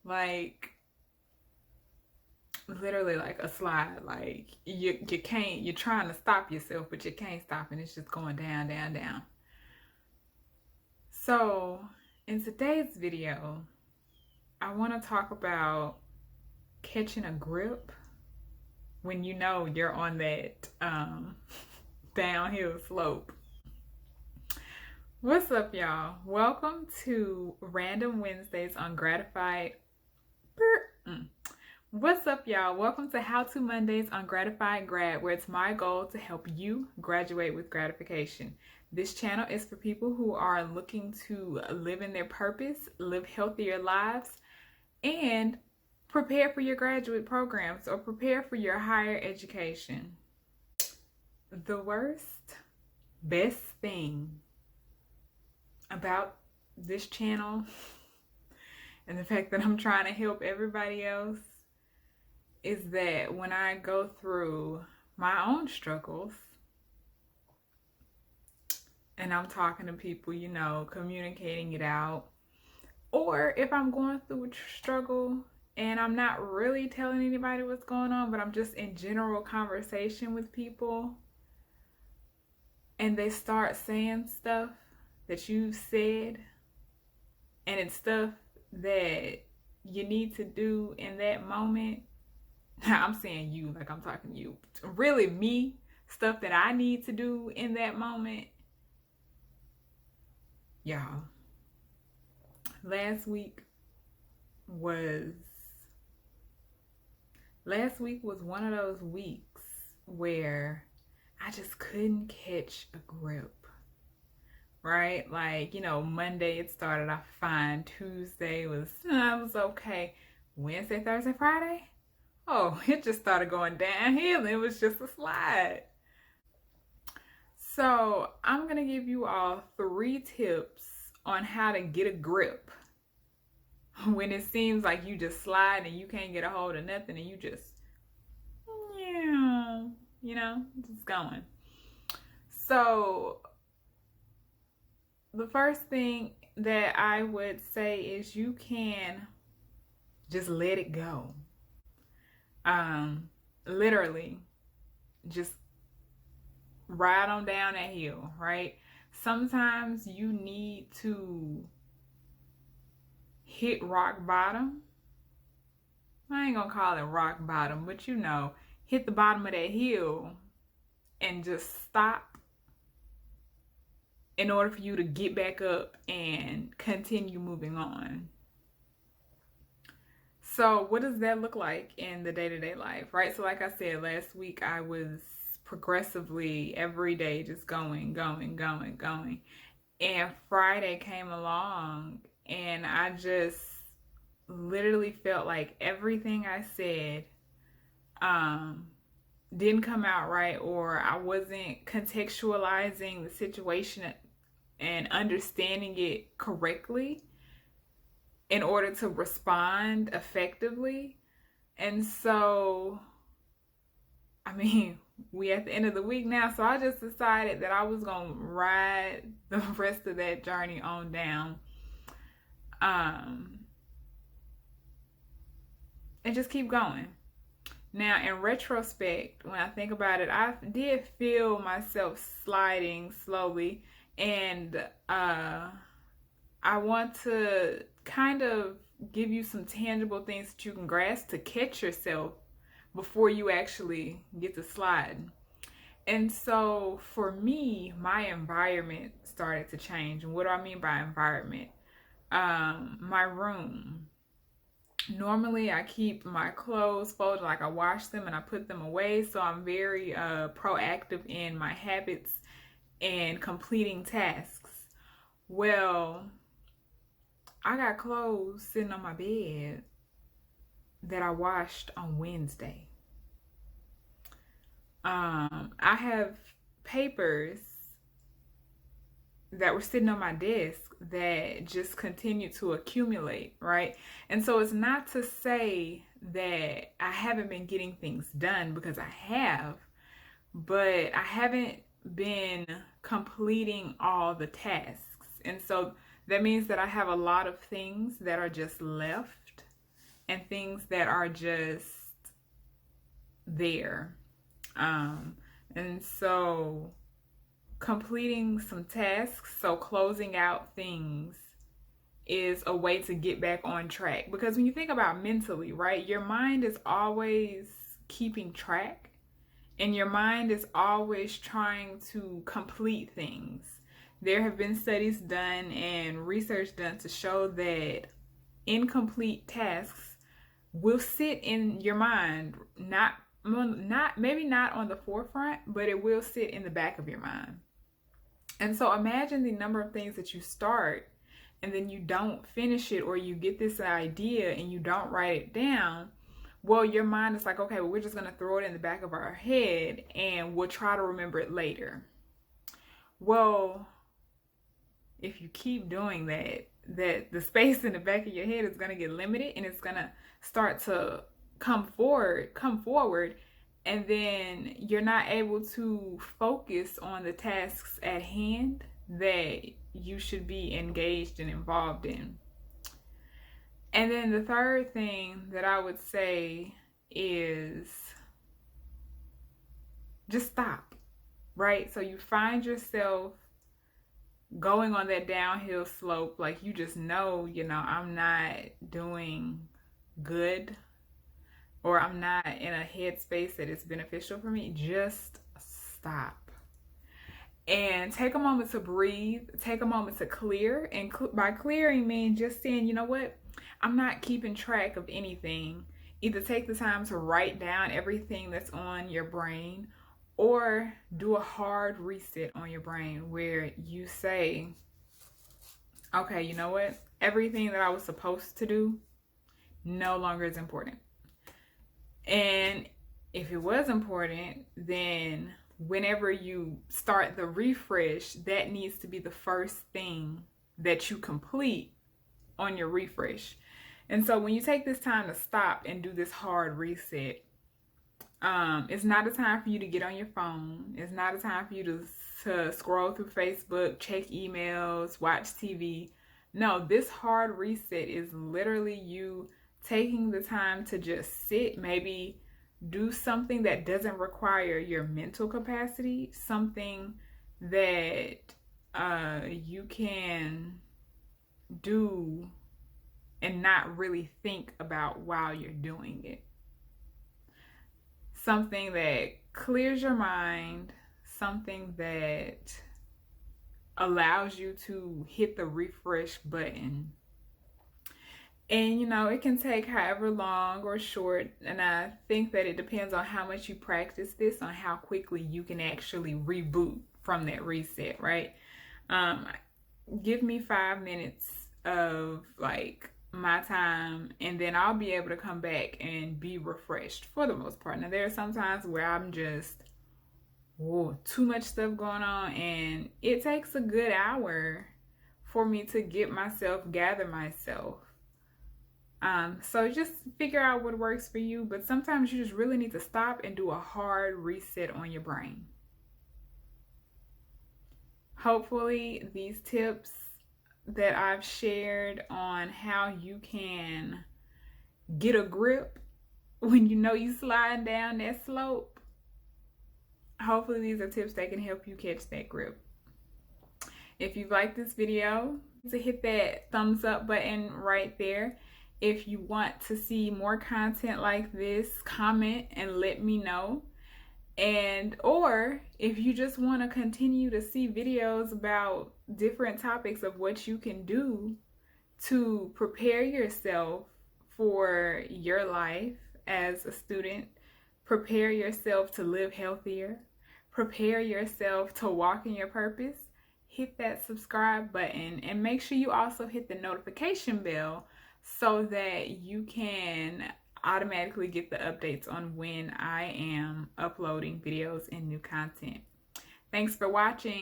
Like literally like a slide. Like you can't, you're trying to stop yourself, but you can't stop, and it's just going down, down, down. So in today's video, I want to talk about catching a grip when you know you're on that downhill slope. What's up, y'all? Welcome to Random Wednesdays on Gratified. What's up, y'all? Welcome to How To Mondays on Gratified Grad, where it's my goal to help you graduate with gratification. This channel is for people who are looking to live in their purpose, live healthier lives, and prepare for your graduate programs or prepare for your higher education. The best thing about this channel and the fact that I'm trying to help everybody else is that when I go through my own struggles and I'm talking to people, you know, communicating it out, or if I'm going through a struggle and I'm not really telling anybody what's going on, but I'm just in general conversation with people and they start saying stuff that you said, and it's stuff that you need to do in that moment. I'm saying you, like I'm talking to you. Really me, stuff that I need to do in that moment. Y'all, last week was one of those weeks where I just couldn't catch a grip. Right? Like, you know, Monday it started off fine. Tuesday was okay. Wednesday, Thursday, Friday, oh, it just started going downhill. It was just a slide. So I'm going to give you all 3 tips on how to get a grip when it seems like you just slide and you can't get a hold of nothing and you just, you know, just going. So the first thing that I would say is you can just let it go. Literally just ride on down that hill, right? Sometimes you need to hit rock bottom. I ain't gonna call it rock bottom, but you know, hit the bottom of that hill and just stop in order for you to get back up and continue moving on. So what does that look like in the day-to-day life, right? So like I said, last week I was progressively every day just going. And Friday came along and I just literally felt like everything I said didn't come out right, or I wasn't contextualizing the situation and understanding it correctly in order to respond effectively. And so, I mean, we at the end of the week now, so I just decided that I was going to ride the rest of that journey on down. And just keep going. Now, in retrospect, when I think about it, I did feel myself sliding slowly, and I want to kind of give you some tangible things that you can grasp to catch yourself before you actually get to sliding. And so for me, my environment started to change. And what do I mean by environment? My room. Normally I keep my clothes folded, like I wash them and I put them away. So I'm very proactive in my habits and completing tasks. Well, I got clothes sitting on my bed that I washed on Wednesday. I have papers that were sitting on my desk that just continue to accumulate, right? And so it's not to say that I haven't been getting things done, because I have, but I haven't been completing all the tasks. And so that means that I have a lot of things that are just left and things that are just there. And so completing some tasks, so closing out things, is a way to get back on track. Because when you think about mentally, right, your mind is always keeping track, and your mind is always trying to complete things. There have been studies done and research done to show that incomplete tasks will sit in your mind, maybe not on the forefront, but it will sit in the back of your mind. And so imagine the number of things that you start and then you don't finish it, or you get this idea and you don't write it down. Well, your mind is like, okay, well, we're just going to throw it in the back of our head and we'll try to remember it later. Well, if you keep doing that, the space in the back of your head is going to get limited, and it's going to start to come forward, and then you're not able to focus on the tasks at hand that you should be engaged and involved in. And then the third thing that I would say is just stop, right? So you find yourself going on that downhill slope, like you just know, I'm not doing good, or I'm not in a headspace that is beneficial for me. Just stop. And take a moment to breathe, take a moment to clear. And by clearing means just saying, you know what, I'm not keeping track of anything. Either take the time to write down everything that's on your brain, or do a hard reset on your brain where you say, okay, you know what, everything that I was supposed to do no longer is important. And if it was important, then whenever you start the refresh, that needs to be the first thing that you complete on your refresh. And so when you take this time to stop and do this hard reset, it's not a time for you to get on your phone. It's not a time for you to scroll through Facebook, check emails, watch TV. No, this hard reset is literally you taking the time to just sit, maybe do something that doesn't require your mental capacity, something that you can do and not really think about while you're doing it. Something that clears your mind, something that allows you to hit the refresh button. And it can take however long or short, and I think that it depends on how much you practice this, on how quickly you can actually reboot from that reset, right? Give me 5 minutes of my time, and then I'll be able to come back and be refreshed for the most part. Now, there are some times where I'm just, too much stuff going on, and it takes a good hour for me to gather myself. So just figure out what works for you, but sometimes you just really need to stop and do a hard reset on your brain. Hopefully these tips that I've shared on how you can get a grip when you sliding down that slope, hopefully these are tips that can help you catch that grip. If you've liked this video, to hit that thumbs up button right there. If you want to see more content like this, comment and let me know. Or if you just want to continue to see videos about different topics of what you can do to prepare yourself for your life as a student, prepare yourself to live healthier, prepare yourself to walk in your purpose, hit that subscribe button, and make sure you also hit the notification bell so that you can automatically get the updates on when I am uploading videos and new content. Thanks for watching.